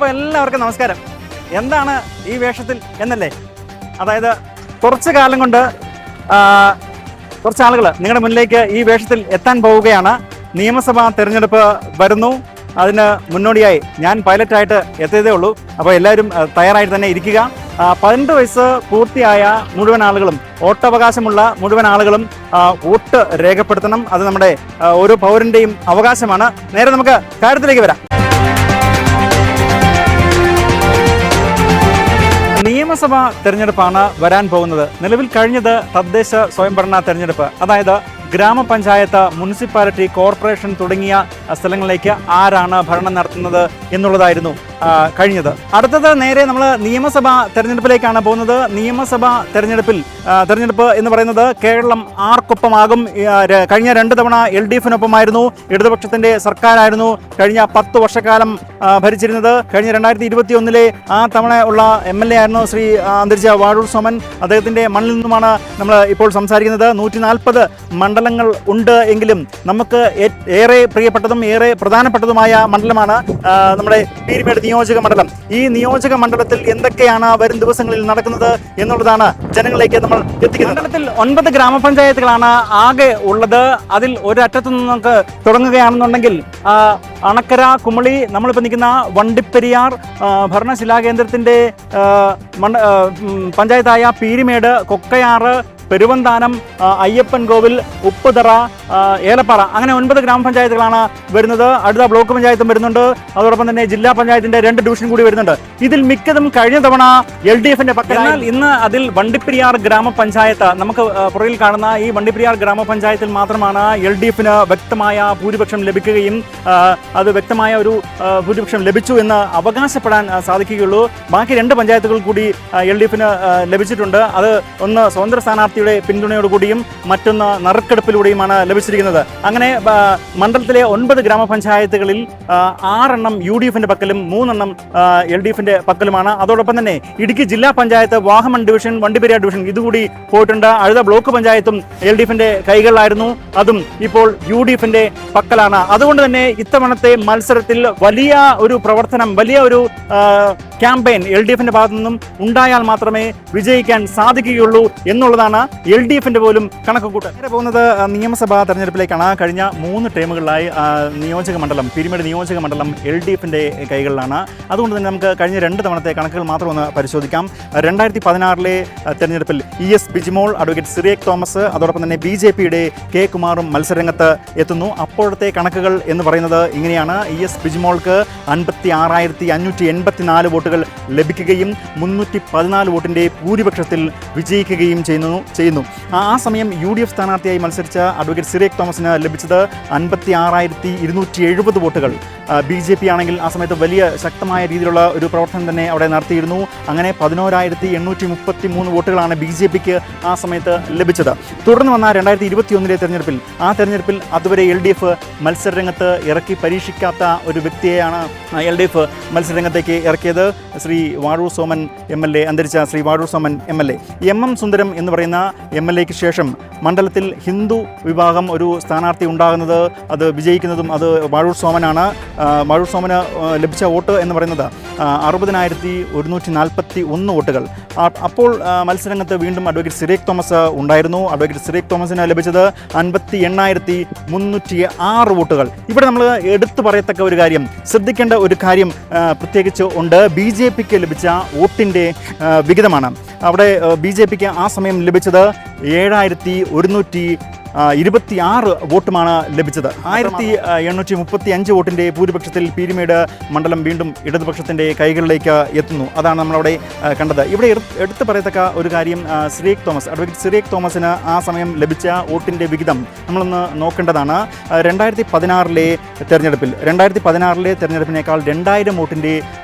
അപ്പോൾ എല്ലാവർക്കും നമസ്കാരം. എന്താണ് ഈ വേഷത്തിൽ എന്നല്ലേ, അതായത് കുറച്ച് കാലം കൊണ്ട് കുറച്ച് ആളുകൾ നിങ്ങളുടെ മുന്നിലേക്ക് ഈ വേഷത്തിൽ എത്താൻ പോവുകയാണ്. നിയമസഭാ തെരഞ്ഞെടുപ്പ് വരുന്നു. അതിന് മുന്നോടിയായി ഞാൻ പൈലറ്റായിട്ട് എത്തിയതേ ഉള്ളൂ. അപ്പോൾ എല്ലാവരും തയ്യാറായിട്ട് തന്നെ ഇരിക്കുക. 18 വയസ്സ് പൂർത്തിയായ മുഴുവൻ ആളുകളും, വോട്ടവകാശമുള്ള മുഴുവൻ ആളുകളും വോട്ട് രേഖപ്പെടുത്തണം. അത് നമ്മുടെ ഓരോ പൗരൻ്റെയും അവകാശമാണ്. നേരെ നമുക്ക് കാര്യത്തിലേക്ക് വരാം. നിയമസഭാ തെരഞ്ഞെടുപ്പാണ് വരാൻ പോകുന്നത്. നിലവിൽ കഴിഞ്ഞത് തദ്ദേശ സ്വയംഭരണ തെരഞ്ഞെടുപ്പ്, അതായത് ഗ്രാമപഞ്ചായത്ത്, മുനിസിപ്പാലിറ്റി, കോർപ്പറേഷൻ തുടങ്ങിയ സ്ഥലങ്ങളിലേക്ക് ആരാണ് ഭരണം നടത്തുന്നത് എന്നുള്ളതായിരുന്നു കഴിഞ്ഞത്. അടുത്തത് നേരെ നമ്മൾ നിയമസഭാ തെരഞ്ഞെടുപ്പിലേക്കാണ് പോകുന്നത്. നിയമസഭാ തെരഞ്ഞെടുപ്പ് എന്ന് പറയുന്നത് കേരളം ആർക്കൊപ്പമാകും? കഴിഞ്ഞ 2 തവണ LDFിനൊപ്പമായിരുന്നു, ഇടതുപക്ഷത്തിൻ്റെ സർക്കാരായിരുന്നു കഴിഞ്ഞ 10 വർഷക്കാലം ഭരിച്ചിരുന്നത്. കഴിഞ്ഞ 2021 ആ തവണ ഉള്ള MLA ആയിരുന്നു ശ്രീ അന്തരിച്ച വാഴൂർ സോമൻ. അദ്ദേഹത്തിൻ്റെ മണ്ണിൽ നിന്നുമാണ് നമ്മൾ ഇപ്പോൾ സംസാരിക്കുന്നത്. 140 മണ്ഡലങ്ങൾ ഉണ്ട് എങ്കിലും നമുക്ക് ഏറെ പ്രിയപ്പെട്ടതും ഏറെ പ്രധാനപ്പെട്ടതുമായ മണ്ഡലമാണ് നമ്മുടെ പീരുമേട് നിയോജക മണ്ഡലം. ഈ നിയോജക മണ്ഡലത്തിൽ എന്തൊക്കെയാണ് വരും ദിവസങ്ങളിൽ നടക്കുന്നത് എന്നുള്ളതാണ് ജനങ്ങളിലേക്ക് നമ്മൾ എത്തിക്കുന്നത്. മണ്ഡലത്തിൽ 9 ഗ്രാമപഞ്ചായത്തുകളാണ് ആകെ ഉള്ളത്. അതിൽ ഒരറ്റത്തു നിന്ന് നമുക്ക് തുടങ്ങുകയാണെന്നുണ്ടെങ്കിൽ അണക്കര, കുമളി, നമ്മളിപ്പോൾ നിൽക്കുന്ന വണ്ടിപ്പെരിയാർ ഭരണശിലാകേന്ദ്രത്തിൻ്റെ പഞ്ചായത്തായ പീരുമേട്, കൊക്കയാറ്, പെരുവന്താനം, അയ്യപ്പൻ കോവിൽ, ഉപ്പുതറ, ഏലപ്പാറ, അങ്ങനെ 9 ഗ്രാമപഞ്ചായത്തുകളാണ് വരുന്നത്. അടുത്ത ബ്ലോക്ക് പഞ്ചായത്തും വരുന്നുണ്ട്. അതോടൊപ്പം തന്നെ ജില്ലാ പഞ്ചായത്തിന്റെ 2 ഡിവിഷൻ കൂടി വരുന്നുണ്ട്. ഇതിൽ മിക്കതും കഴിഞ്ഞ തവണ LDFിന്റെ പക്കൽ. ഇന്ന് അതിൽ വണ്ടിപ്പെരിയാർ ഗ്രാമപഞ്ചായത്ത്, നമുക്ക് പുറകിൽ കാണുന്ന ഈ വണ്ടിപ്പെരിയാർ ഗ്രാമപഞ്ചായത്തിൽ മാത്രമാണ് LDFിന് വ്യക്തമായ ഭൂരിപക്ഷം ലഭിക്കുകയും അത് വ്യക്തമായ ഒരു ഭൂരിപക്ഷം ലഭിച്ചു എന്ന് അവകാശപ്പെടാൻ സാധിക്കുകയുള്ളൂ. ബാക്കി 2 പഞ്ചായത്തുകൾ കൂടി LDFിന് ലഭിച്ചിട്ടുണ്ട്. അത് ഒന്ന് സ്വതന്ത്ര സ്ഥാനാർത്ഥിയുടെ പിന്തുണയോടുകൂടിയും മറ്റൊന്ന് നറുക്കെടുപ്പിലൂടെയുമാണ് ലഭിച്ചിരിക്കുന്നത്. അങ്ങനെ മണ്ഡലത്തിലെ 9 ഗ്രാമപഞ്ചായത്തുകളിൽ 6 UDFിന്റെ പക്കലും 3 LDFിന്റെ പക്കലുമാണ്. അതോടൊപ്പം തന്നെ ഇടുക്കി ജില്ലാ പഞ്ചായത്ത്, വാഹമൺ ഡിവിഷൻ, വണ്ടിപ്പെരിയാർ ഡിവിഷൻ ഇതുകൂടി പോയിട്ടുണ്ട്. അടുത്ത ബ്ലോക്ക് പഞ്ചായത്തും LDFിന്റെ കൈകളിലായിരുന്നു, അതും ഇപ്പോൾ UDFിന്റെ പക്കലാണ്. അതുകൊണ്ട് തന്നെ ഇത്തവണത്തെ മത്സരത്തിൽ വലിയ ഒരു പ്രവർത്തനം, വലിയ ഒരു ക്യാമ്പയിൻ LDFിന്റെ ഭാഗത്തു നിന്നും ഉണ്ടായാൽ മാത്രമേ വിജയിക്കാൻ സാധിക്കുകയുള്ളൂ എന്നുള്ളതാണ് LDFിന്റെ പോലും കണക്കുകൂട്ട്. നേരെ പോകുന്നത് നിയമസഭാ തെരഞ്ഞെടുപ്പിലേക്കാണ്. കഴിഞ്ഞ 3 ടേമുകളിലായി നിയോജക മണ്ഡലം, പീരുമേട് നിയോജക മണ്ഡലം LDFിന്റെ കൈകളിലാണ്. അതുകൊണ്ട് തന്നെ നമുക്ക് കഴിഞ്ഞ 2 തവണത്തെ കണക്കുകൾ മാത്രം ഒന്ന് പരിശോധിക്കാം. 2016 തെരഞ്ഞെടുപ്പിൽ ES ബിജിമോൾ, അഡ്വക്കേറ്റ് സിറിയക് തോമസ്, അതോടൊപ്പം തന്നെ BJPയുടെ K കുമാറും മത്സരരംഗത്ത് എത്തുന്നു. അപ്പോഴത്തെ കണക്കുകൾ എന്ന് പറയുന്നത് ഇങ്ങനെയാണ്. ES ബിജിമോൾക്ക് 56,584 വോട്ടുകൾ ലഭിക്കുകയും 314 വോട്ടിൻ്റെ ഭൂരിപക്ഷത്തിൽ വിജയിക്കുകയും ചെയ്യുന്നു. ആ സമയം UDF സ്ഥാനാർത്ഥിയായി മത്സരിച്ച അഡ്വക്കേറ്റ് സിറിയക് തോമസിന് ലഭിച്ചത് 56,270 വോട്ടുകൾ. BJP ആണെങ്കിൽ ആ സമയത്ത് വലിയ ശക്തമായ രീതിയിലുള്ള ഒരു പ്രവർത്തനം തന്നെ അവിടെ നടത്തിയിരുന്നു. അങ്ങനെ 11,833 വോട്ടുകളാണ് BJPക്ക് ആ സമയത്ത് ലഭിച്ചത്. തുടർന്ന് വന്ന 2021 തെരഞ്ഞെടുപ്പിൽ അതുവരെ LDF മത്സരരംഗത്ത് ഇറക്കി പരീക്ഷിക്കാത്ത ഒരു വ്യക്തിയെയാണ് LDF മത്സരരംഗത്തേക്ക് ഇറക്കിയത്. ശ്രീ വാഴൂർ സോമൻ MLA, അന്തരിച്ച ശ്രീ വാഴൂർ സോമൻ MLA. MM സുന്ദരം എന്ന് പറയുന്ന MLAക്ക് ശേഷം മണ്ഡലത്തിൽ ഹിന്ദു വിഭാഗം ഒരു സ്ഥാനാർത്ഥി ഉണ്ടാകുന്നത്, അത് വിജയിക്കുന്നതും അത് വാഴൂർ സോമനാണ്. വാഴൂർ സോമന് ലഭിച്ച വോട്ട് എന്ന് പറയുന്നത് 60,141 വോട്ടുകൾ. അപ്പോൾ മത്സരരംഗത്ത് വീണ്ടും അഡ്വക്കേറ്റ് സിറിയക് തോമസ് ഉണ്ടായിരുന്നു. അഡ്വക്കേറ്റ് സിറിയക് തോമസിന് ലഭിച്ചത് 58,306 വോട്ടുകൾ. ഇവിടെ നമ്മൾ എടുത്തു പറയത്തക്ക ഒരു കാര്യം, ശ്രദ്ധിക്കേണ്ട ഒരു കാര്യം പ്രത്യേകിച്ച് ഉണ്ട്. BJPക്ക് ലഭിച്ച വോട്ടിൻ്റെ വിഹിതമാണ്. അവിടെ BJPക്ക് ആ സമയം ലഭിച്ചത് 7,126 വോട്ടുമാണ് ലഭിച്ചത്. 1,835 വോട്ടിൻ്റെ ഭൂരിപക്ഷത്തിൽ പീരുമേട് മണ്ഡലം വീണ്ടും ഇടതുപക്ഷത്തിൻ്റെ കൈകളിലേക്ക് എത്തുന്നു. അതാണ് നമ്മളവിടെ കണ്ടത്. ഇവിടെ എടുത്തു പറയത്തക്ക ഒരു കാര്യം, അഡ്വക്കേറ്റ് സിറിയക് തോമസിന് ആ സമയം ലഭിച്ച വോട്ടിൻ്റെ വിഹിതം നമ്മളൊന്ന് നോക്കേണ്ടതാണ്. 2016 തെരഞ്ഞെടുപ്പിനേക്കാൾ 2000 വോട്ടിൻ്റെ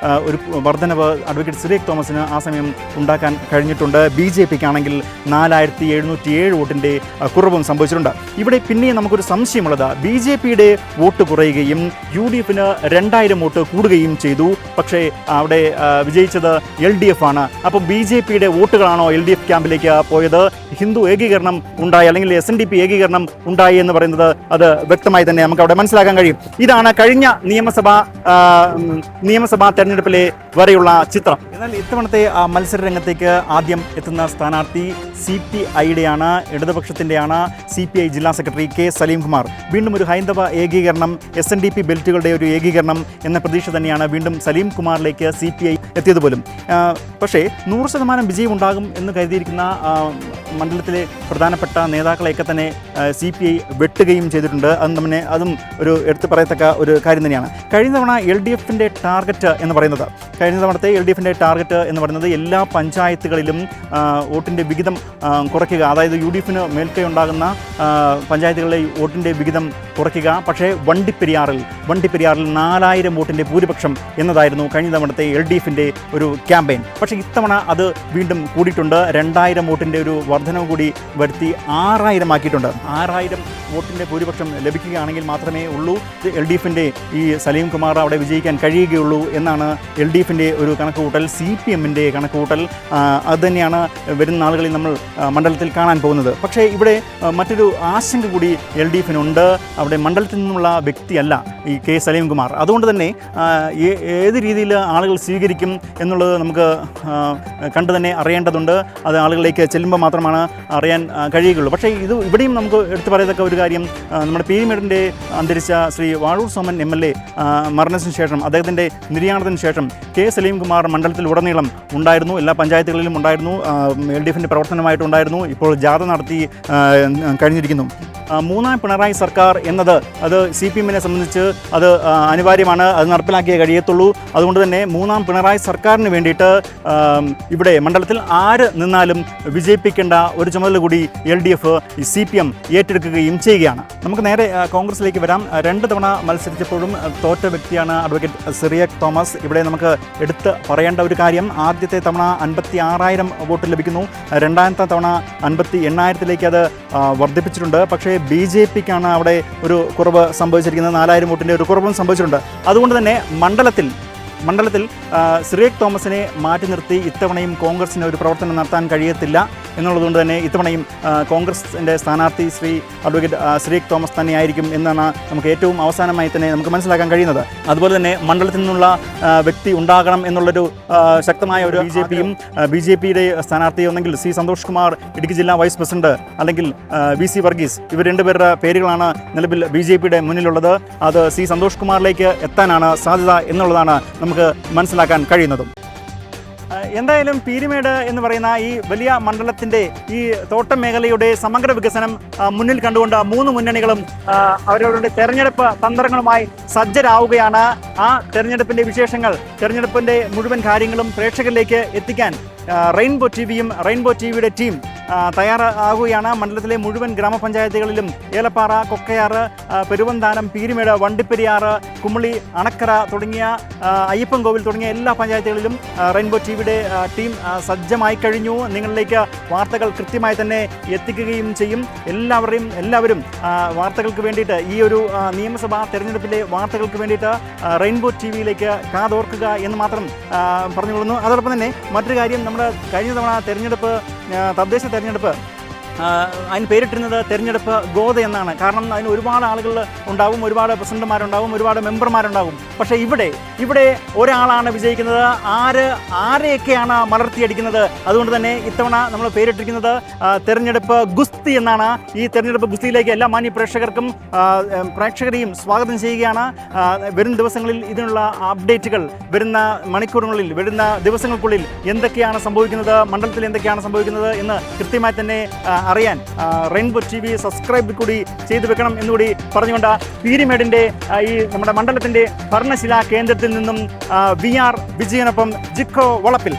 ഒരു വർധനവ് അഡ്വക്കേറ്റ് സിറിയക് തോമസിന് ആ സമയം ഉണ്ടാക്കാൻ കഴിഞ്ഞിട്ടുണ്ട്. BJPക്കാണെങ്കിൽ 4,707 വോട്ടിൻ്റെ കുറവും സംഭവിച്ചിട്ടുണ്ട്. വന്നിട്ടുണ്ട്. ഇവിടെ പിന്നെയും നമുക്കൊരു സംശയമുള്ളത് BJPയുടെ വോട്ട് കുറയുകയും UDFന് 2000 വോട്ട് കൂടുകയും ചെയ്തു. പക്ഷേ അവിടെ വിജയിച്ചത് LDF ആണ്. അപ്പോൾ BJPയുടെ വോട്ടുകളാണോ LDF ക്യാമ്പിലേക്ക് പോയത്? ഹിന്ദു ഏകീകരണം ഉണ്ടായി അല്ലെങ്കിൽ SNDP ഏകീകരണം ഉണ്ടായി എന്ന് പറയുന്നത് അത് വ്യക്തമായി തന്നെ നമുക്ക് അവിടെ മനസ്സിലാക്കാൻ കഴിയും. ഇതാണ് കഴിഞ്ഞ നിയമസഭാ തെരഞ്ഞെടുപ്പിലെ വരെയുള്ള ചിത്രം. എന്നാൽ ഇത്തവണത്തെ മത്സര രംഗത്തേക്ക് ആദ്യം എത്തുന്ന സ്ഥാനാർത്ഥി CPIയുടെയാണ്, ഇടതുപക്ഷത്തിൻ്റെയാണ്. CPI ജില്ലാ സെക്രട്ടറി K സലീംകുമാർ. വീണ്ടും ഒരു ഹൈന്ദവ ഏകീകരണം, SNDP ബെൽറ്റുകളുടെ ഒരു ഏകീകരണം എന്ന പ്രതീക്ഷ തന്നെയാണ് വീണ്ടും സലീംകുമാറിലേക്ക് CPI എത്തിയത് പോലും. പക്ഷേ 100% വിജയം ഉണ്ടാകും എന്ന് കരുതിയിരിക്കുന്ന മണ്ഡലത്തിലെ പ്രധാനപ്പെട്ട നേതാക്കളെയൊക്കെ തന്നെ CPI വെട്ടുകയും ചെയ്തിട്ടുണ്ട്. അതും ഒരു എടുത്തു പറയത്തക്ക ഒരു കാര്യം തന്നെയാണ്. കഴിഞ്ഞ തവണ LDFൻ്റെ ടാർഗറ്റ് എന്ന് പറയുന്നത് എല്ലാ പഞ്ചായത്തുകളിലും വോട്ടിൻ്റെ വിഹിതം കുറയ്ക്കുക, അതായത് UDFന് മേൽക്കൈ ഉണ്ടാകുന്ന പഞ്ചായത്തുകളിലെ വോട്ടിൻ്റെ വിഹിതം കുറയ്ക്കുക. പക്ഷേ വണ്ടിപ്പെരിയാറിൽ 4000 വോട്ടിൻ്റെ ഭൂരിപക്ഷം എന്നതായിരുന്നു കഴിഞ്ഞ തവണത്തെ LDFൻ്റെ ഒരു ക്യാമ്പയിൻ. പക്ഷേ ഇത്തവണ അത് വീണ്ടും കൂടിയിട്ടുണ്ട്. 2000 വോട്ടിൻ്റെ ഒരു വർധനവ് കൂടി വരുത്തി 6000 ആക്കിയിട്ടുണ്ട്. 6000 വോട്ടിൻ്റെ ഭൂരിപക്ഷം ലഭിക്കുകയാണെങ്കിൽ മാത്രമേ ഉള്ളൂ LDFൻ്റെ ഈ സലീംകുമാർ അവിടെ വിജയിക്കാൻ കഴിയുകയുള്ളൂ എന്നാണ് LDFൻ്റെ ഒരു കണക്കുകൂട്ടൽ. CPMൻ്റെ കണക്കുകൂട്ടൽ അതുതന്നെയാണ് വരുന്ന നാളുകളിൽ നമ്മൾ മണ്ഡലത്തിൽ കാണാൻ പോകുന്നത്. പക്ഷേ ഇവിടെ മറ്റൊരു ആശങ്ക കൂടി LDFനുണ്ട്. അവിടെ മണ്ഡലത്തിൽ നിന്നുള്ള വ്യക്തിയല്ല ഈ K സലീംകുമാർ. അതുകൊണ്ട് തന്നെ ഏത് രീതിയിൽ ആളുകൾ സ്വീകരിക്കും എന്നുള്ളത് നമുക്ക് കണ്ടു തന്നെ അറിയേണ്ടതുണ്ട്. അത് ആളുകളിലേക്ക് ചെല്ലുമ്പോൾ മാത്രമാണ് അറിയാൻ കഴിയുകയുള്ളൂ. പക്ഷേ ഇവിടെയും നമുക്ക് എടുത്തു പറയത്തക്ക ഒരു കാര്യം, നമ്മുടെ പീരിമേഡിൻ്റെ അന്തരിച്ച ശ്രീ വാഴൂർ സോമൻ MLA മരണത്തിന് ശേഷം, അദ്ദേഹത്തിൻ്റെ നിര്യാണത്തിന് ശേഷം K സലീംകുമാർ മണ്ഡലത്തിൽ ഉടനീളം ഉണ്ടായിരുന്നു. എല്ലാ പഞ്ചായത്തുകളിലും ഉണ്ടായിരുന്നു. LDFൻ്റെ പ്രവർത്തനമായിട്ടുണ്ടായിരുന്നു. ഇപ്പോൾ ജാഥ നടത്തി കഴിഞ്ഞിരിക്കുന്നു. മൂന്നാം പിണറായി സർക്കാർ എന്നത് അത് CPMനെ സംബന്ധിച്ച് അത് അനിവാര്യമാണ്, അത് നടപ്പിലാക്കിയേ കഴിയത്തുള്ളൂ. അതുകൊണ്ട് തന്നെ മൂന്നാം പിണറായി സർക്കാരിന് വേണ്ടിയിട്ട് ഇവിടെ മണ്ഡലത്തിൽ ആര് നിന്നാലും വിജയിപ്പിക്കേണ്ട ഒരു ചുമതല കൂടി LDF CPM ഏറ്റെടുക്കുകയും ചെയ്യുകയാണ്. നമുക്ക് നേരെ കോൺഗ്രസിലേക്ക് വരാം. 2 തവണ മത്സരിച്ചപ്പോഴും തോറ്റ വ്യക്തിയാണ് അഡ്വക്കേറ്റ് സിറിയക് തോമസ്. ഇവിടെ നമുക്ക് എടുത്ത് പറയേണ്ട ഒരു കാര്യം, ആദ്യത്തെ തവണ 56,000 വോട്ട് ലഭിക്കുന്നു. രണ്ടാമത്തെ തവണ 58,000 അത് വർദ്ധിപ്പിച്ചിട്ടുണ്ട്. പക്ഷേ BJPക്കാണ് അവിടെ ഒരു കുറവ് സംഭവിച്ചിരിക്കുന്നത്. 4000 വോട്ടിൻ്റെ ഒരു കുറവും സംഭവിച്ചിട്ടുണ്ട്. അതുകൊണ്ട് തന്നെ മണ്ഡലത്തിൽ സിറിയക് തോമസിനെ മാറ്റി നിർത്തി ഇത്തവണയും കോൺഗ്രസിന് ഒരു പ്രവർത്തനം നടത്താൻ കഴിയത്തില്ല എന്നുള്ളതുകൊണ്ട് തന്നെ ഇത്തവണയും കോൺഗ്രസിൻ്റെ സ്ഥാനാർത്ഥി ശ്രീ അഡ്വക്കേറ്റ് സിറിയക് തോമസ് തന്നെയായിരിക്കും എന്നാണ് നമുക്ക് ഏറ്റവും അവസാനമായി തന്നെ നമുക്ക് മനസ്സിലാക്കാൻ കഴിയുന്നത്. അതുപോലെ തന്നെ മണ്ഡലത്തിൽ നിന്നുള്ള വ്യക്തി ഉണ്ടാകണം എന്നുള്ളൊരു ശക്തമായ ഒരു BJPയുടെ സ്ഥാനാർത്ഥി ഒന്നെങ്കിൽ C സന്തോഷ് കുമാർ, ഇടുക്കി ജില്ലാ വൈസ് പ്രസിഡന്റ്, അല്ലെങ്കിൽ VC വർഗീസ്. ഇവർ 2 പേരുടെ പേരുകളാണ് നിലവിൽ BJPയുടെ മുന്നിലുള്ളത്. അത് C സന്തോഷ് കുമാറിലേക്ക് എത്താനാണ് സാധ്യത എന്നുള്ളതാണ് നമുക്ക് മനസ്സിലാക്കാൻ കഴിയുന്നതും. എന്തായാലും പീരിമേട് എന്ന് പറയുന്ന ഈ വലിയ മണ്ഡലത്തിൻ്റെ ഈ തോട്ടം മേഖലയുടെ സമഗ്ര വികസനം മുന്നിൽ കണ്ടുകൊണ്ട് 3 മുന്നണികളും അവരവരുടെ തെരഞ്ഞെടുപ്പ് തന്ത്രങ്ങളുമായി സജ്ജരാവുകയാണ്. ആ തെരഞ്ഞെടുപ്പിൻ്റെ വിശേഷങ്ങൾ, തെരഞ്ഞെടുപ്പിൻ്റെ മുഴുവൻ കാര്യങ്ങളും പ്രേക്ഷകരിലേക്ക് എത്തിക്കാൻ റെയിൻബോ ടിവിയും റെയിൻബോ ടിവിയുടെ ടീം തയ്യാറാകുകയാണ്. മണ്ഡലത്തിലെ മുഴുവൻ ഗ്രാമപഞ്ചായത്തുകളിലും ഏലപ്പാറ, കൊക്കയാറ്, പെരുവന്താനം, പീരിമേട്, വണ്ടിപ്പെരിയാറ്, കുമളി, അണക്കര തുടങ്ങിയ അയ്യപ്പൻകോവിൽ തുടങ്ങിയ എല്ലാ പഞ്ചായത്തുകളിലും റെയിൻബോ ടിവിയുടെ ടീം സജ്ജമായി കഴിഞ്ഞു. നിങ്ങളിലേക്ക് വാർത്തകൾ കൃത്യമായി തന്നെ എത്തിക്കുകയും ചെയ്യും. എല്ലാവരും വാർത്തകൾക്ക് വേണ്ടിയിട്ട്, ഈ ഒരു നിയമസഭാ തെരഞ്ഞെടുപ്പിലെ വാർത്തകൾക്ക് വേണ്ടിയിട്ട് റെയിൻബോ ടിവിയിലേക്ക് കാതോർക്കുക എന്ന് മാത്രം പറഞ്ഞുകൊള്ളുന്നു. അതോടൊപ്പം തന്നെ മറ്റൊരു കാര്യം, നമ്മുടെ കഴിഞ്ഞ തവണ തദ്ദേശ തെരഞ്ഞെടുപ്പ് അതിന് പേരിട്ടിരുന്നത് തെരഞ്ഞെടുപ്പ് ഗോത എന്നാണ്. കാരണം അതിന് ഒരുപാട് ആളുകൾ ഉണ്ടാവും, ഒരുപാട് പ്രസിഡന്റുമാരുണ്ടാവും, ഒരുപാട് മെമ്പർമാരുണ്ടാവും. പക്ഷേ ഇവിടെ ഒരാളാണ് വിജയിക്കുന്നത്. ആരെയൊക്കെയാണ് മലർത്തിയടിക്കുന്നത്. അതുകൊണ്ട് തന്നെ ഇത്തവണ നമ്മൾ പേരിട്ടിരിക്കുന്നത് തെരഞ്ഞെടുപ്പ് ഗുസ്തി എന്നാണ്. ഈ തെരഞ്ഞെടുപ്പ് ഗുസ്തിയിലേക്ക് എല്ലാ മാന്യ പ്രേക്ഷകരെയും സ്വാഗതം ചെയ്യുകയാണ്. വരും ദിവസങ്ങളിൽ ഇതിനുള്ള അപ്ഡേറ്റുകൾ, വരുന്ന മണിക്കൂറുകളിൽ, വരുന്ന ദിവസങ്ങൾക്കുള്ളിൽ എന്തൊക്കെയാണ് സംഭവിക്കുന്നത്, മണ്ഡലത്തിൽ എന്തൊക്കെയാണ് സംഭവിക്കുന്നത് എന്ന് കൃത്യമായി തന്നെ അറിയാൻ റെയിൻബോ ടിവി സബ്സ്ക്രൈബ് കൂടി ചെയ്തു വെക്കണം എന്നുകൂടി പറഞ്ഞുകൊണ്ട് പീരിമേഡിൻ്റെ ഈ നമ്മുടെ മണ്ഡലത്തിൻ്റെ ഭരണശിലാ കേന്ദ്രത്തിൽ നിന്നും VR വിജയനൊപ്പം ജിക്കോ വളപ്പിൽ.